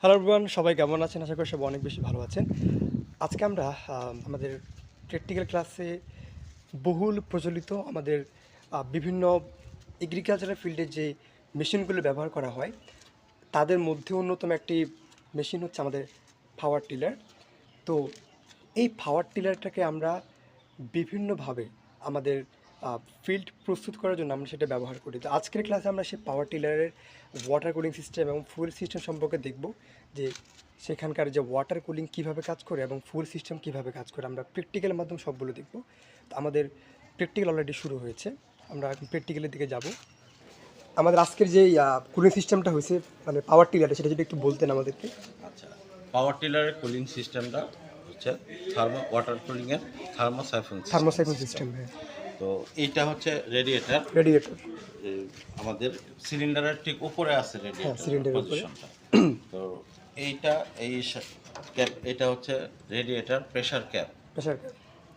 Hello everyone, সবাই কেমন আছেন? আশা করি সবাই অনেক বেশি ভালো আছেন। আজকে আমরা আমাদের প্র্যাকটিক্যাল ক্লাসে বহুল প্রচলিত আমাদের বিভিন্ন এগ্রিকালচারাল ফিল্ডে যে মেশিনগুলো ব্যবহার করা হয় তাদের মধ্যে অন্যতম একটি মেশিন হচ্ছে আমাদের পাওয়ার টিলার। তো এই পাওয়ার টিলারটাকে আমরা বিভিন্নভাবে আমাদের ফিল্ড প্রস্তুত করার জন্য আমরা সেটা ব্যবহার করি। তো আজকের ক্লাসে আমরা সেই পাওয়ার টিলারের ওয়াটার কুলিং সিস্টেম এবং ফুয়েল সিস্টেম সম্পর্কে দেখব, যে সেখানকার যে ওয়াটার কুলিং কীভাবে কাজ করে এবং ফুয়েল সিস্টেম কীভাবে কাজ করে। আমরা প্র্যাকটিক্যালের মাধ্যমে সবগুলো দেখব। তো আমাদের প্র্যাকটিক্যাল অলরেডি শুরু হয়েছে, আমরা এখন প্র্যাকটিক্যালের দিকে যাব। আমাদের আজকের যে কুলিং সিস্টেমটা হয়েছে মানে পাওয়ার টিলারে, সেটা যদি একটু বলতেন আমাদেরকে। আচ্ছা, পাওয়ার টিলারের কুলিং সিস্টেমটা হচ্ছে ওয়াটার কুলিংয়ের থার্মোসাইফন সিস্টেম। তো এইটা হচ্ছে রেডিয়েটার। আমাদের সিলিন্ডারের ঠিক উপরে আছে রেডিয়েটার পজিশনটা। তো এইটা ক্যাপ, এটা হচ্ছে radiator pressure cap.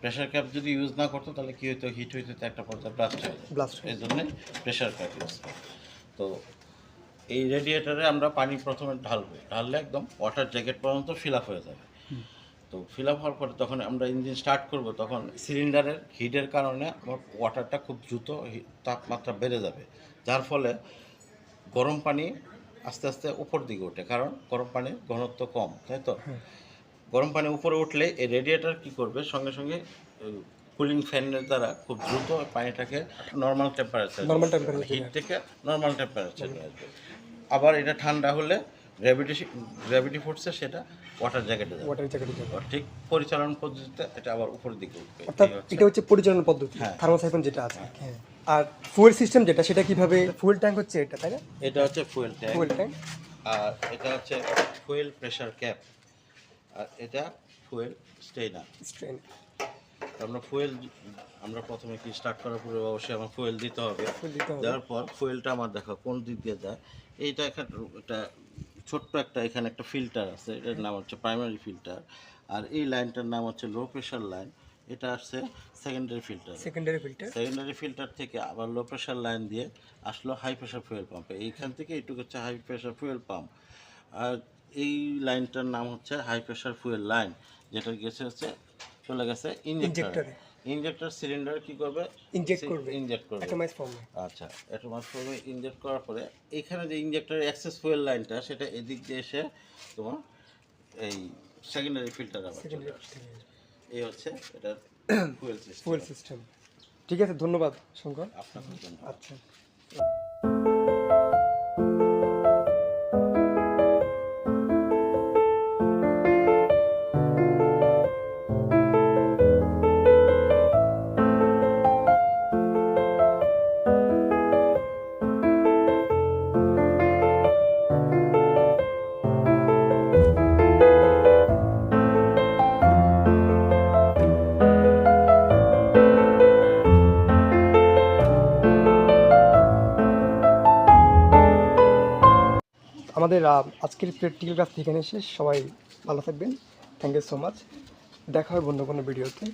Pressure cap যদি ইউজ না করতো তাহলে কী হতো, হিট হইতে একটা পর্যায়ে ব্লাস্ট হয়ে এই জন্য প্রেসার ক্যাপ ইউজ করে। তো এই রেডিয়েটারে আমরা পানি প্রথমে ঢাললে একদম ওয়াটার জ্যাকেট পর্যন্ত ফিল আপ হয়ে যাবে। তো ফিল আপ হওয়ার পরে তখন আমরা ইঞ্জিন স্টার্ট করব, তখন সিলিন্ডারের হিটের কারণে আমার ওয়াটারটা খুব দ্রুত তাপমাত্রা বেড়ে যাবে, যার ফলে গরম পানি আস্তে আস্তে উপর দিকে ওঠে, কারণ গরম পানির ঘনত্ব কম, তাই তো? গরম পানি উপরে উঠলে এই রেডিয়েটার কী করবে, সঙ্গে সঙ্গে কুলিং ফ্যানের দ্বারা খুব দ্রুত পানিটাকে নর্মাল টেম্পারেচার হিট থেকে নর্মাল টেম্পারেচার নিয়ে আসবে। আবার এটা ঠান্ডা হলে গ্র্যাভিটি ফোর্সে সেটা ওয়াটার জ্যাকেটে যাবে। ঠিক পরিচালন পদ্ধতিতে এটা আবার উপরের দিকে উঠবে। অর্থাৎ এটা হচ্ছে পরিচালনা পদ্ধতি, থার্মোসাইফন যেটা আছে। আর ফুয়েল সিস্টেম যেটা, সেটা কিভাবে? ফুয়েল ট্যাঙ্ক হচ্ছে এটা, তাই না? এটা হচ্ছে ফুয়েল ট্যাঙ্ক। আর এটা হচ্ছে ফুয়েল প্রেসার ক্যাপ। আর এটা ফুয়েল স্ট্রেনার। আমরা প্রথমে কি স্টার্ট করার পরে অবশ্যই আমার ফুয়েল দিতে হবে। দেওয়ার পর ফুয়েলটা আমার দেখো কোন দিক দিয়ে যায়। এইটা একটা ছোট্ট এখানে একটা ফিল্টার আছে, এটার নাম হচ্ছে প্রাইমারি ফিল্টার। আর এই লাইনটার নাম হচ্ছে লো প্রেশার লাইন, এটা আসছে সেকেন্ডারি ফিল্টার থেকে আবার লো প্রেশার লাইন দিয়ে আসলো হাই প্রেশার ফুয়েল পাম্পে। এইখান থেকে এইটুকু হচ্ছে হাই প্রেশার ফুয়েল পাম্প। আর এই লাইনটার নাম হচ্ছে হাই প্রেশার ফুয়েল লাইন, যেটা চলে গেছে ইনজেক্টর সিলিন্ডার কি করবে, ইনজেক্ট করবে অ্যাটমাইজ ফর্মে ইনজেক্ট করার পরে এখানে যে ইনজেক্টরের অ্যাক্সেস ফুয়েল লাইনটা, সেটা এদিক দিয়ে এসে তোমার এই সেকেন্ডারি ফিল্টার আবার চলে আসে। এই হচ্ছে এটার ফুয়েল সিস্টেম। ঠিক আছে, ধন্যবাদ শঙ্কর। আপনাকে ধন্যবাদ। আচ্ছা, আমাদের আজকের প্র্যাকটিক্যাল ক্লাস এখানে শেষ। সবাই ভালো থাকবেন। Thank you so much. দেখা হবে অন্য কোনো ভিডিওতে।